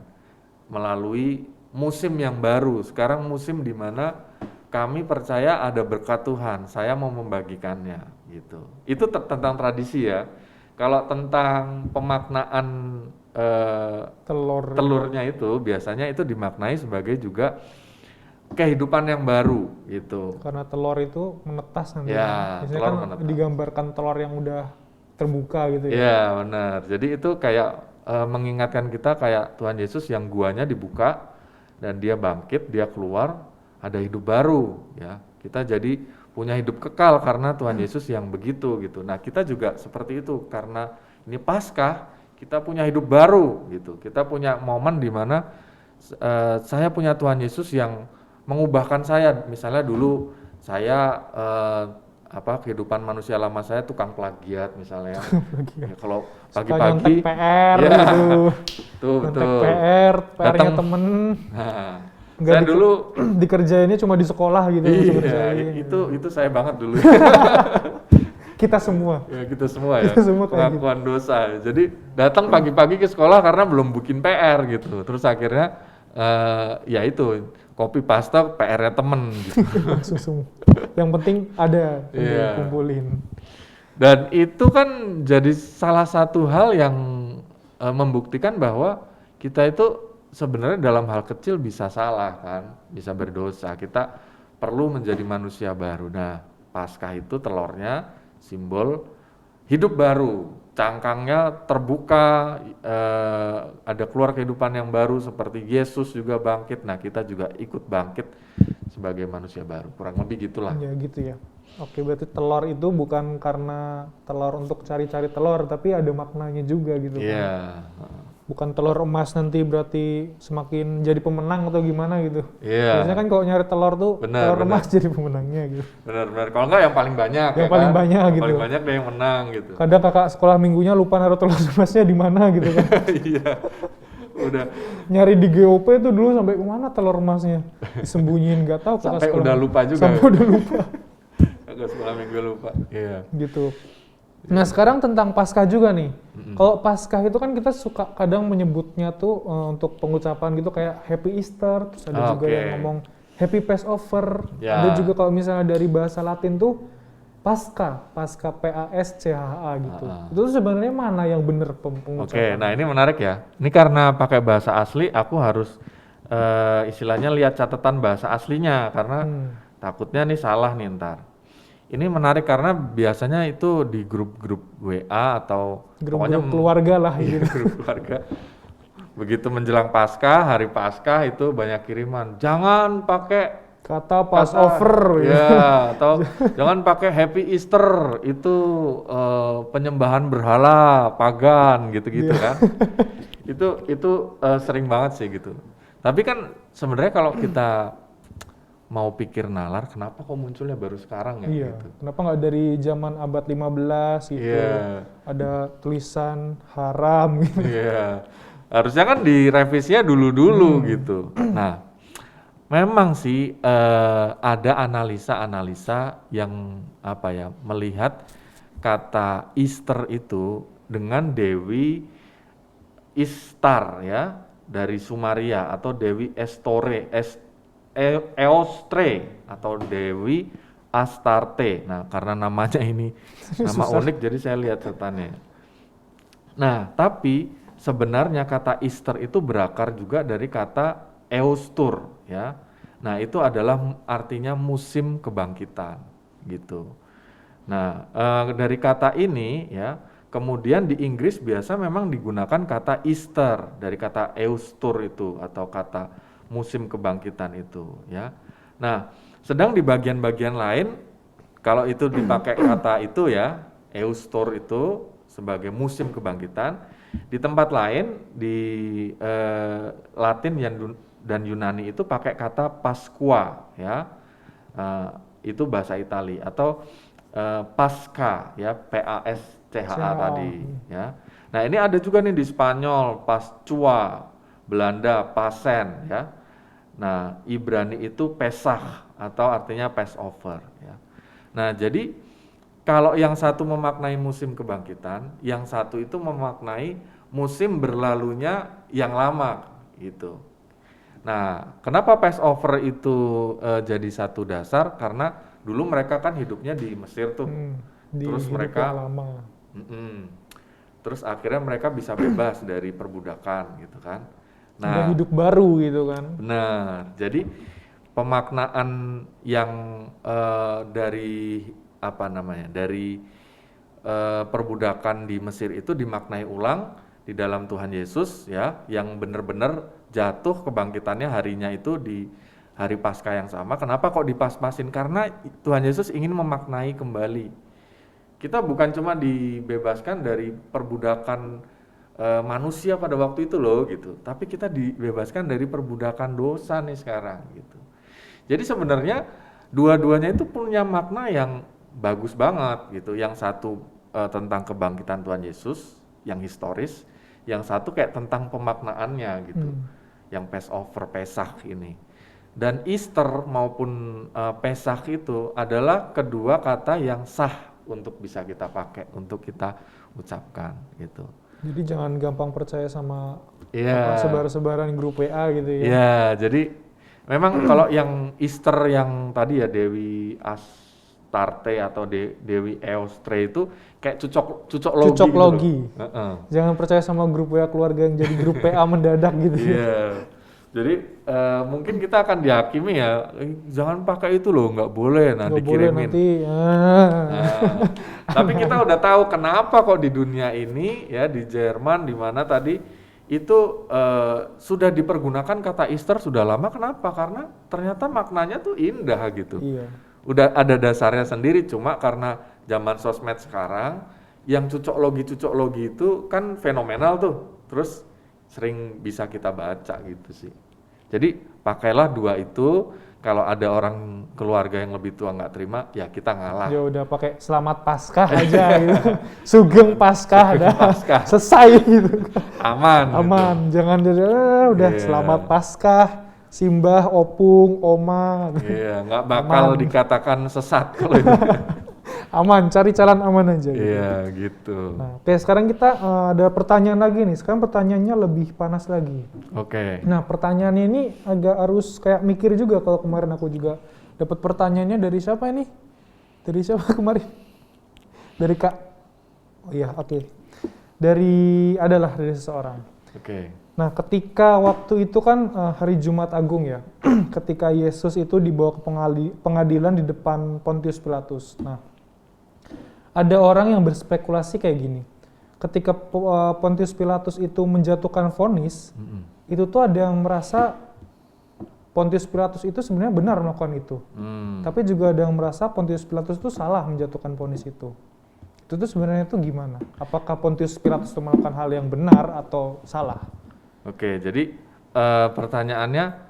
melalui musim yang baru. Sekarang musim di mana kami percaya ada berkat Tuhan, saya mau membagikannya gitu. Itu tentang tradisi ya. Kalau tentang pemaknaan telurnya itu biasanya itu dimaknai sebagai juga kehidupan yang baru gitu. Karena telur itu menetas nanti. Ya, Biasanya telur kan menetas. digambarkan telur yang udah terbuka gitu ya. Iya benar. Jadi itu kayak mengingatkan kita kayak Tuhan Yesus yang guanya dibuka dan dia bangkit, dia keluar, ada hidup baru ya. Kita jadi punya hidup kekal karena Tuhan Yesus yang begitu gitu. Nah kita juga seperti itu karena ini Paskah, kita punya hidup baru gitu. Kita punya momen di mana saya punya Tuhan Yesus yang mengubahkan saya. Misalnya dulu saya kehidupan manusia lama saya tukang plagiat misalnya. Ya, kalau Suka pagi-pagi nyontek PR ya, gitu. tuh Nyontek betul. PR-nya Datang. temen. Nah, Nggak saya dulu dikerjainnya cuma di sekolah gitu. langsung iya kerjain. itu saya banget dulu. Kita semua. Ya kita semua ya, Kita semua kayak pengakuan dosa. Jadi datang pagi-pagi ke sekolah karena belum bikin PR gitu. Terus akhirnya ya itu copy paste PR-nya temen gitu. Langsung semua. Yang penting ada Iya. kumpulin. Dan itu kan jadi salah satu hal yang membuktikan bahwa kita itu sebenarnya dalam hal kecil bisa salah kan, bisa berdosa. Kita perlu menjadi manusia baru. Nah, Paskah itu telurnya simbol hidup baru. Cangkangnya terbuka, ada keluar kehidupan yang baru seperti Yesus juga bangkit. Nah, kita juga ikut bangkit sebagai manusia baru. Kurang lebih gitulah. Ya gitu ya. Oke, berarti telur itu bukan karena telur untuk cari-cari telur, tapi ada maknanya juga gitu. Iya. Bukan telur emas nanti berarti semakin jadi pemenang atau gimana gitu. Iya. Biasanya kan kalau nyari telur tuh Benar, telur emas jadi pemenangnya gitu. Benar-benar. Kalau enggak yang paling banyak. Yang paling banyak Yang gitu. paling banyak dia yang menang gitu. Kadang kakak sekolah minggunya lupa naruh telur emasnya di mana gitu kan. Iya. Udah Nyari di GOP tuh dulu sampai kemana telur emasnya disembunyiin, nggak tahu kakak sampai sekolah. udah lupa juga. Sampai udah lupa Agak sekolah minggu lupa. Iya. gitu. Nah sekarang tentang Paskah juga nih. Kalau Paskah itu kan kita suka kadang menyebutnya tuh untuk pengucapan gitu kayak Happy Easter, terus ada juga yang ngomong Happy Passover. Ya. Ada juga kalau misalnya dari bahasa Latin tuh Pascha P-A-S-C-H-A gitu. Itu tuh sebenarnya mana yang benar pengucapan? Oke, nah ini menarik ya. Ini karena pakai bahasa asli, aku harus istilahnya lihat catatan bahasa aslinya karena takutnya nih salah nih ntar. Ini menarik karena biasanya itu di grup-grup WA atau Grup-grup keluarga lah gitu. grup keluarga. Begitu menjelang Paskah, hari Paskah itu banyak kiriman. Jangan pakai Kata Passover gitu. ya, atau jangan pakai Happy Easter, itu penyembahan berhala, pagan gitu-gitu kan. Itu sering banget sih gitu. Tapi kan sebenarnya kalau kita mau pikir nalar, kenapa kok munculnya baru sekarang ya? Iya, Gitu. kenapa nggak dari zaman abad 15 gitu, ada tulisan haram gitu. Iya, harusnya kan direvisinya dulu-dulu gitu. Nah, memang sih ada analisa-analisa yang melihat kata Easter itu dengan Dewi Ishtar ya, dari Sumaria atau Dewi Estore, Eostre atau Dewi Astarte. Nah, karena namanya ini nama unik, jadi saya lihat setannya. Nah, tapi sebenarnya kata Easter itu berakar juga dari kata Eostur, ya. Nah, itu adalah artinya musim kebangkitan, gitu. Nah, dari kata ini, ya, kemudian di Inggris biasa memang digunakan kata Easter dari kata Eostur itu atau kata musim kebangkitan itu, ya. Nah, sedang di bagian-bagian lain, kalau itu dipakai kata itu ya, Eustor itu sebagai musim kebangkitan, di tempat lain di Latin dan Yunani itu pakai kata Pasqua ya, itu bahasa Itali atau Pasca ya, Pascha tadi ya. Nah ini ada juga nih di Spanyol Pascua, Belanda Pasen ya. Nah Ibrani itu Pesach atau artinya Passover ya. Nah jadi kalau yang satu memaknai musim kebangkitan, yang satu itu memaknai musim berlalunya yang lama gitu. Nah, kenapa Passover itu jadi satu dasar? Karena dulu mereka kan hidupnya di Mesir tuh, terus mereka lama. Terus akhirnya mereka bisa bebas dari perbudakan gitu kan. Nah, udah hidup baru gitu kan. Benar. Jadi pemaknaan yang dari apa namanya, dari perbudakan di Mesir itu dimaknai ulang di dalam Tuhan Yesus ya, yang benar-benar jatuh kebangkitannya harinya itu di hari Paskah yang sama. Kenapa kok dipas-pasin? Karena Tuhan Yesus ingin memaknai kembali. Kita bukan cuma dibebaskan dari perbudakan manusia pada waktu itu loh gitu, tapi kita dibebaskan dari perbudakan dosa nih sekarang gitu. Jadi sebenarnya dua-duanya itu punya makna yang bagus banget gitu. Yang satu tentang kebangkitan Tuhan Yesus yang historis, yang satu kayak tentang pemaknaannya gitu. Yang Passover, Pesach ini. Dan Easter maupun Pesach itu adalah kedua kata yang sah untuk bisa kita pakai, untuk kita ucapkan gitu. Jadi jangan gampang percaya sama sebar-sebaran grup WA gitu ya. Iya, jadi memang kalau yang Easter yang tadi ya Dewi Astarte atau Dewi Eostre itu kayak cucok logi. Cucok gitu logi. Jangan percaya sama grup WA keluarga yang jadi grup PA mendadak gitu. Iya. Jadi mungkin kita akan dihakimi ya, jangan pakai itu loh, nggak boleh nanti dikirimin. Tapi kita udah tahu kenapa kok di dunia ini ya, di Jerman di mana tadi itu sudah dipergunakan kata Easter sudah lama. Kenapa? Karena ternyata maknanya tuh indah gitu. Iya. Udah ada dasarnya sendiri, cuma karena zaman sosmed sekarang yang cucok logi itu kan fenomenal tuh, terus sering bisa kita baca gitu sih. Jadi pakailah dua itu. Kalau ada orang keluarga yang lebih tua nggak terima, ya kita ngalah. Ya udah pakai Selamat Paskah aja gitu. Sugeng Paskah dah. Selesai gitu. Aman. Gitu. Jangan udah Selamat Paskah, Simbah, Opung, Oma. Iya, nggak bakal dikatakan sesat kalau itu. Aman, cari jalan aman aja. Gitu. Iya, gitu. Nah, oke, sekarang kita ada pertanyaan lagi nih. Sekarang pertanyaannya lebih panas lagi. Oke. Nah, pertanyaannya ini agak harus kayak mikir juga. Kalau kemarin aku juga dapat pertanyaannya dari siapa ini? Dari siapa kemarin? Dari Kak. Oh iya, oke. Dari seseorang. Oke. Nah, ketika waktu itu kan hari Jumat Agung ya. Ketika Yesus itu dibawa ke pengadilan di depan Pontius Pilatus. Nah, ada orang yang berspekulasi kayak gini, ketika Pontius Pilatus itu menjatuhkan vonis, itu tuh ada yang merasa Pontius Pilatus itu sebenarnya benar melakukan itu, tapi juga ada yang merasa Pontius Pilatus itu salah menjatuhkan vonis itu. Itu tuh sebenarnya itu gimana? Apakah Pontius Pilatus itu melakukan hal yang benar atau salah? Oke, jadi pertanyaannya,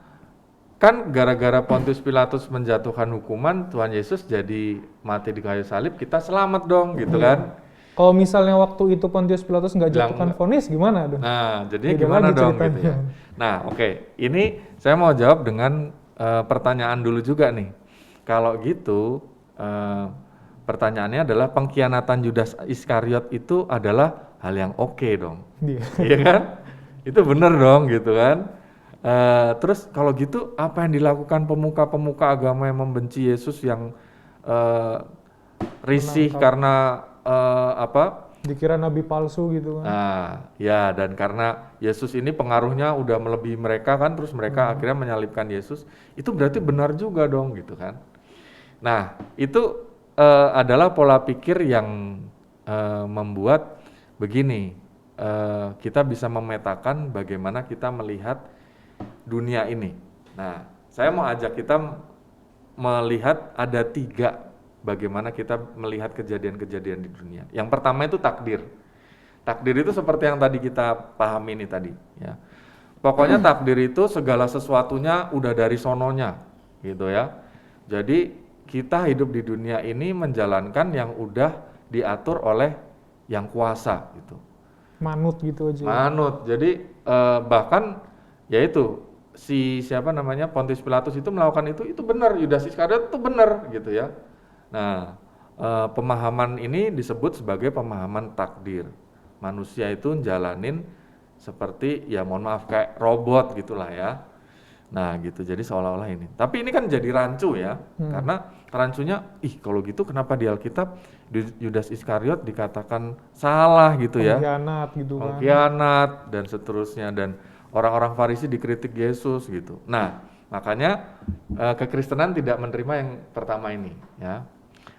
kan gara-gara Pontius Pilatus menjatuhkan hukuman, Tuhan Yesus jadi mati di kayu salib, kita selamat dong gitu kan. Kalau misalnya waktu itu Pontius Pilatus nggak jatuhkan vonis gimana dong? Nah, jadinya gimana dong gitu ya. Nah, oke. Ini saya mau jawab dengan pertanyaan dulu juga nih. Kalau gitu, pertanyaannya adalah pengkhianatan Yudas Iskariot itu adalah hal yang oke dong. Iya kan? Itu benar dong gitu kan. Terus kalau gitu apa yang dilakukan pemuka-pemuka agama yang membenci Yesus, yang eh, risih Menangkap. karena apa? Dikira nabi palsu gitu kan. Nah, ya, dan karena Yesus ini pengaruhnya udah melebihi mereka kan, terus mereka akhirnya menyalibkan Yesus. Itu berarti benar juga dong gitu kan. Nah, itu adalah pola pikir yang membuat begini, kita bisa memetakan bagaimana kita melihat dunia ini. Nah, saya mau ajak kita melihat ada 3 bagaimana kita melihat kejadian-kejadian di dunia. Yang pertama itu takdir. Takdir itu seperti yang tadi kita pahami ini tadi, ya. Pokoknya takdir itu segala sesuatunya udah dari sononya, gitu ya. Jadi kita hidup di dunia ini menjalankan yang udah diatur oleh yang kuasa, gitu. Manut gitu aja. Manut. Jadi bahkan yaitu siapa namanya, Pontius Pilatus itu melakukan itu benar, Yudas Iskariot itu benar, gitu ya. Nah, pemahaman ini disebut sebagai pemahaman takdir. Manusia itu jalanin seperti, ya mohon maaf, kayak robot gitulah ya. Nah gitu, jadi seolah-olah ini. Tapi ini kan jadi rancu ya, karena rancunya, kalau gitu kenapa di Alkitab Yudas Iskariot dikatakan salah gitu ya. Pengkhianat gitu kan. Pengkhianat dan seterusnya, dan orang-orang Farisi dikritik Yesus gitu. Nah, makanya kekristenan tidak menerima yang pertama ini ya.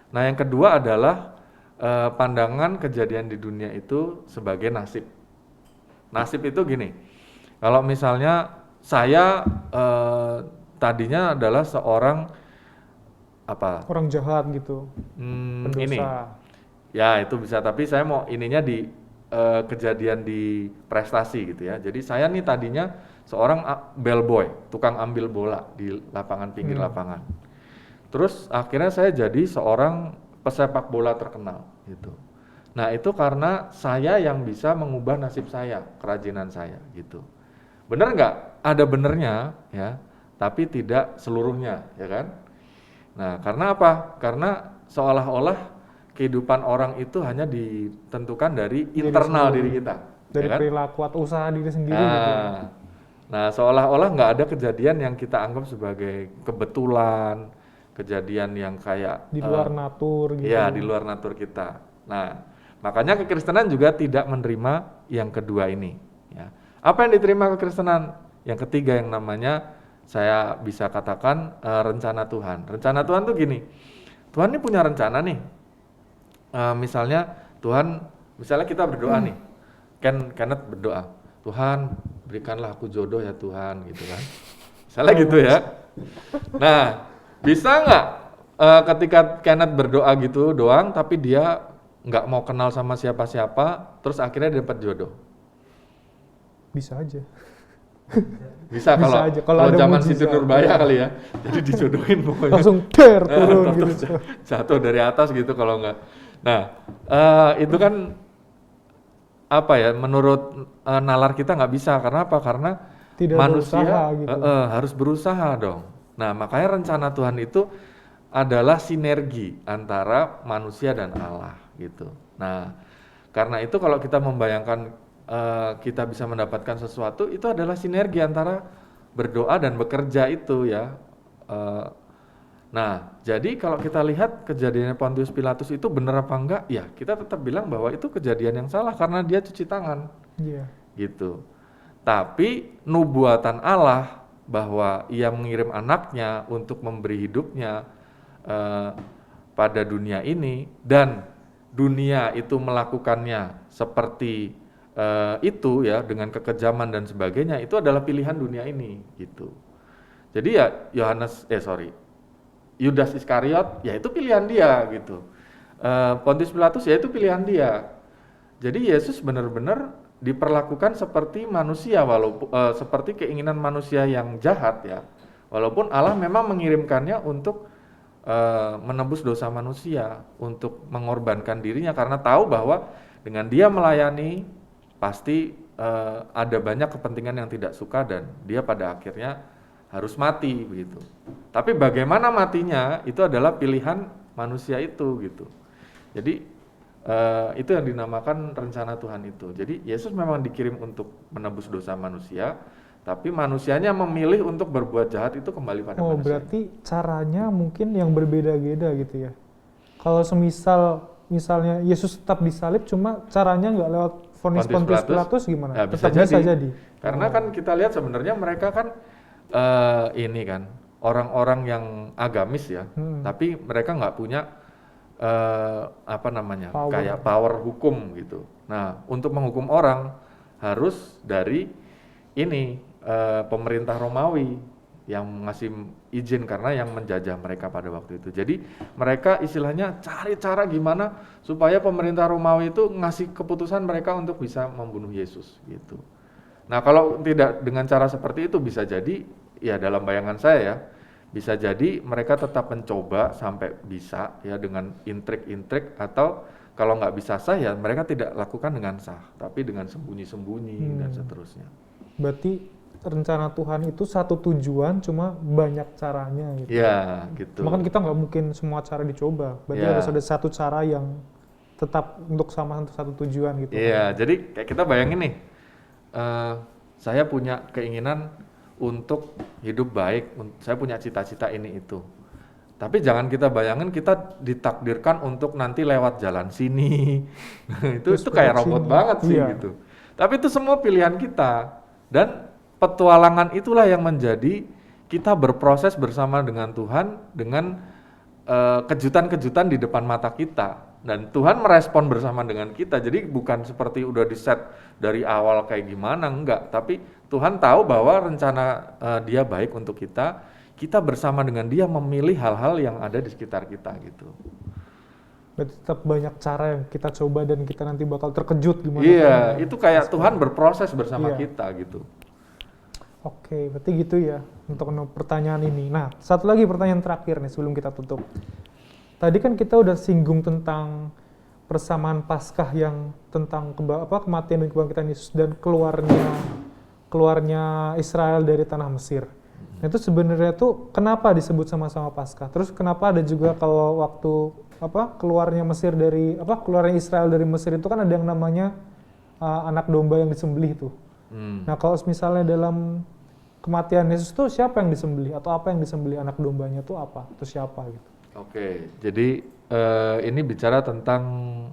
Nah, yang kedua adalah pandangan kejadian di dunia itu sebagai nasib. Nasib itu gini, kalau misalnya saya tadinya adalah seorang Orang jahat gitu. ini, Pendosa. ya itu bisa, tapi saya mau ininya di kejadian di prestasi gitu ya. Jadi saya nih tadinya seorang bellboy, tukang ambil bola di lapangan, pinggir lapangan. Terus akhirnya saya jadi seorang pesepak bola terkenal gitu. Nah itu karena saya yang bisa mengubah nasib saya, kerajinan saya gitu. Bener nggak? Ada benernya ya, tapi tidak seluruhnya ya kan. Nah karena apa? Karena seolah-olah kehidupan orang itu hanya ditentukan dari internal diri kita. Dari ya kan? perilaku atau usaha diri sendiri gitu. Nah seolah-olah nggak ada kejadian yang kita anggap sebagai kebetulan, kejadian yang kayak Di luar natur gitu. ya di luar natur kita. Nah makanya kekristenan juga tidak menerima yang kedua ini ya. Apa yang diterima kekristenan? Yang ketiga yang namanya, saya bisa katakan rencana Tuhan. Rencana Tuhan tuh gini, Tuhan ini punya rencana nih. Misalnya misalnya kita berdoa nih, Kenneth berdoa, Tuhan berikanlah aku jodoh ya Tuhan, gitu kan. Misalnya gitu ya. Nah, bisa nggak ketika Kenneth berdoa gitu doang, tapi dia nggak mau kenal sama siapa-siapa, terus akhirnya dapat jodoh? Bisa aja. Bisa kalau ada zaman mujizat. Siti Nurbaya kali ya. Jadi dijodohin pokoknya. Langsung turun Terus gitu. jatuh dari atas gitu kalau nggak. Nah, itu kan apa ya, menurut nalar kita nggak bisa. Karena apa? Karena Tidak manusia berusaha gitu. harus berusaha dong. Nah, makanya rencana Tuhan itu adalah sinergi antara manusia dan Allah gitu. Nah, karena itu kalau kita membayangkan kita bisa mendapatkan sesuatu, itu adalah sinergi antara berdoa dan bekerja itu ya. Nah, jadi kalau kita lihat kejadiannya Pontius Pilatus itu benar apa enggak, ya kita tetap bilang bahwa itu kejadian yang salah karena dia cuci tangan. Iya. Gitu. Tapi nubuatan Allah bahwa ia mengirim anaknya untuk memberi hidupnya pada dunia ini, dan dunia itu melakukannya seperti itu ya, dengan kekejaman dan sebagainya, itu adalah pilihan dunia ini gitu. Jadi ya Yudas Iskariot ya itu pilihan dia gitu. Pontius Pilatus ya itu pilihan dia. Jadi Yesus benar-benar diperlakukan seperti manusia, walaupun seperti keinginan manusia yang jahat ya. Walaupun Allah memang mengirimkannya untuk menebus dosa manusia, untuk mengorbankan dirinya karena tahu bahwa dengan dia melayani pasti ada banyak kepentingan yang tidak suka dan dia pada akhirnya harus mati begitu. Tapi bagaimana matinya itu adalah pilihan manusia itu gitu. Jadi itu yang dinamakan rencana Tuhan itu. Jadi Yesus memang dikirim untuk menebus dosa manusia, Tapi manusianya memilih untuk berbuat jahat itu kembali pada Oh, manusia. berarti caranya mungkin yang berbeda-beda gitu ya. Kalau misalnya Yesus tetap disalib, cuma caranya nggak lewat vonis Pontius Pilatus gimana? Ya, bisa Tetap bisa jadi. jadi. Karena kan kita lihat sebenarnya mereka kan ini kan orang-orang yang agamis ya, tapi mereka nggak punya apa namanya Power. kayak power hukum gitu. Nah, untuk menghukum orang harus dari ini pemerintah Romawi yang ngasih izin karena yang menjajah mereka pada waktu itu. Jadi mereka istilahnya cari cara gimana supaya pemerintah Romawi itu ngasih keputusan mereka untuk bisa membunuh Yesus gitu. Nah, kalau tidak dengan cara seperti itu bisa jadi ya dalam bayangan saya ya, bisa jadi mereka tetap mencoba sampai bisa ya dengan intrik-intrik, atau kalau nggak bisa sah ya mereka tidak lakukan dengan sah, tapi dengan sembunyi-sembunyi dan seterusnya. Berarti rencana Tuhan itu satu tujuan, cuma banyak caranya gitu. Ya, gitu. Makanya kita nggak mungkin semua cara dicoba. Berarti Ya. harus ada satu cara yang tetap untuk sama satu tujuan gitu. Iya, jadi kayak kita bayangin nih, saya punya keinginan untuk hidup baik, saya punya cita-cita ini itu. Tapi jangan kita bayangin kita ditakdirkan untuk nanti lewat jalan sini. itu kayak robot sini. banget sih Iya. gitu. Tapi itu semua pilihan kita, dan petualangan itulah yang menjadi kita berproses bersama dengan Tuhan dengan kejutan-kejutan di depan mata kita, dan Tuhan merespon bersama dengan kita. Jadi bukan seperti udah di set dari awal kayak gimana, enggak, tapi Tuhan tahu bahwa rencana Dia baik untuk kita bersama dengan Dia memilih hal-hal yang ada di sekitar kita gitu. Berarti tetap banyak cara yang kita coba dan kita nanti bakal terkejut gimana. Iya, itu kayak Tuhan berproses bersama Iya. kita gitu. Oke, berarti gitu ya untuk pertanyaan ini. Nah, satu lagi pertanyaan terakhir nih sebelum kita tutup. Tadi kan kita udah singgung tentang persamaan Paskah yang tentang kematian dan kebangkitan Yesus dan keluarnya Israel dari tanah Mesir. Nah, itu sebenarnya tuh kenapa disebut sama-sama Paskah? Terus kenapa ada juga kalau waktu keluarnya Israel dari Mesir itu kan ada yang namanya anak domba yang disembelih tuh. Nah, kalau misalnya dalam kematian Yesus tuh siapa yang disembelih atau apa yang disembelih, anak dombanya tuh apa? Atau siapa gitu? Oke, jadi ini bicara tentang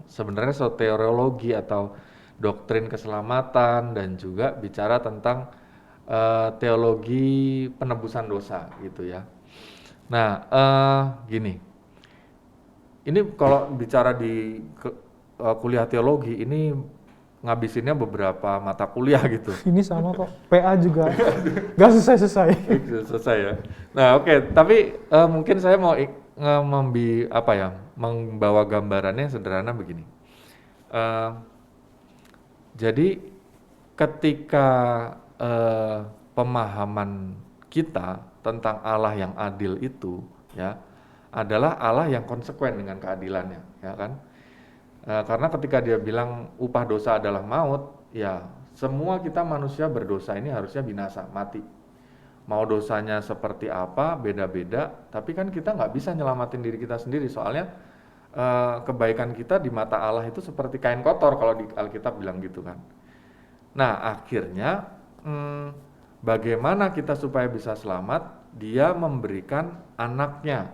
sebenarnya soteriologi atau doktrin keselamatan, dan juga bicara tentang teologi penebusan dosa gitu ya. Nah, gini, ini kalau bicara di kuliah teologi ini ngabisinnya beberapa mata kuliah gitu. Ini sama kok, PA juga gak selesai-selesai. Selesai ya. Nah, oke, tapi mungkin saya mau membawa gambarannya sederhana begini. Jadi ketika pemahaman kita tentang Allah yang adil itu ya adalah Allah yang konsekuen dengan keadilannya, ya kan? Karena ketika Dia bilang upah dosa adalah maut, ya semua kita manusia berdosa ini harusnya binasa, mati. Mau dosanya seperti apa, beda-beda, tapi kan kita nggak bisa nyelamatin diri kita sendiri, soalnya kebaikan kita di mata Allah itu seperti kain kotor kalau di Alkitab bilang gitu kan. Nah, akhirnya bagaimana kita supaya bisa selamat? Dia memberikan anaknya,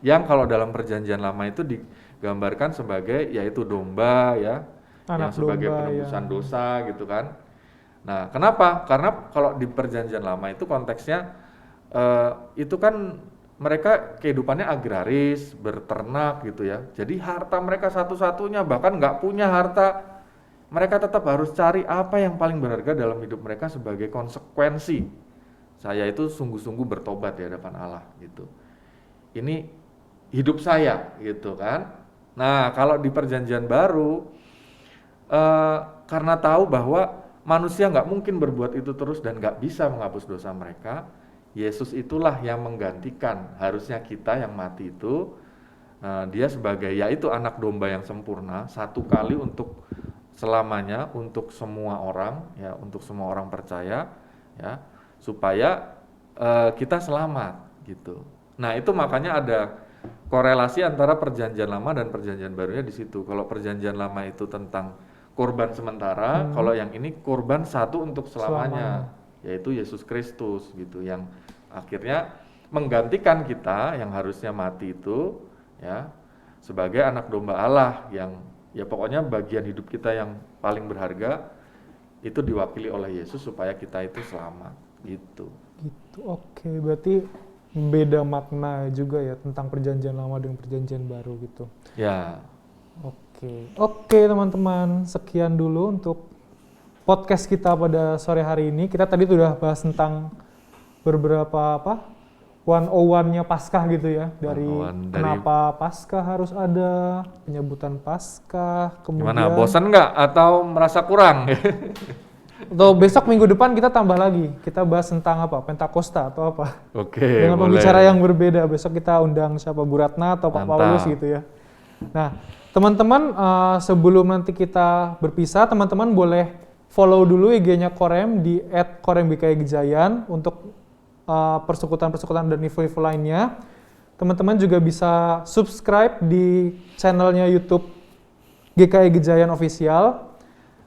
yang kalau dalam perjanjian lama itu digambarkan sebagai yaitu domba ya, yang sebagai penebusan dosa gitu kan. Nah, kenapa? Karena kalau di perjanjian lama itu konteksnya itu kan mereka kehidupannya agraris, berternak gitu ya. Jadi harta mereka satu-satunya, bahkan nggak punya harta, mereka tetap harus cari apa yang paling berharga dalam hidup mereka sebagai konsekuensi. Saya itu sungguh-sungguh bertobat di hadapan Allah gitu. Ini hidup saya gitu kan. Nah, kalau di perjanjian baru karena tahu bahwa manusia nggak mungkin berbuat itu terus dan nggak bisa menghapus dosa mereka, Yesus itulah yang menggantikan harusnya kita yang mati itu. Dia sebagai yaitu anak domba yang sempurna, satu kali untuk selamanya, untuk semua orang ya, untuk semua orang percaya ya, supaya kita selamat gitu. Nah, itu makanya ada korelasi antara perjanjian lama dan perjanjian barunya di situ. Kalau perjanjian lama itu tentang korban sementara, kalau yang ini korban satu untuk selamanya. yaitu Yesus Kristus gitu, yang akhirnya menggantikan kita yang harusnya mati itu ya sebagai anak domba Allah, yang ya pokoknya bagian hidup kita yang paling berharga itu diwakili oleh Yesus supaya kita itu selamat gitu. Gitu. Oke, berarti beda makna juga ya tentang perjanjian lama dengan perjanjian baru gitu. Ya. Oke teman-teman, sekian dulu untuk podcast kita pada sore hari ini. Kita tadi sudah bahas tentang beberapa 101-nya Paskah gitu ya, dari kenapa Paskah harus ada, penyebutan Paskah, kemudian gimana, bosan nggak atau merasa kurang? Atau besok minggu depan kita tambah lagi, kita bahas tentang apa, Pentakosta atau apa. Oke, dengan boleh. pembicara yang berbeda. Besok kita undang siapa, Bu Ratna atau Pak Paulus gitu ya. Nah, teman-teman, sebelum nanti kita berpisah, teman-teman boleh follow dulu IG-nya Korem di @korembgkgejayan untuk persekutuan-persekutuan dan info-info lainnya. Teman-teman juga bisa subscribe di channelnya YouTube GKI Gejayan Official,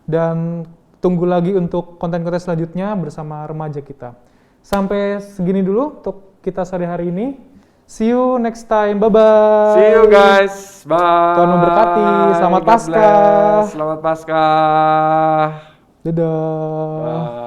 dan tunggu lagi untuk konten-konten selanjutnya bersama remaja kita. Sampai segini dulu untuk kita sore hari ini. See you next time. Bye-bye. See you guys. Bye. Tuhan memberkati. Selamat God Paskah. bless. Selamat Paskah. Dadah. Bye.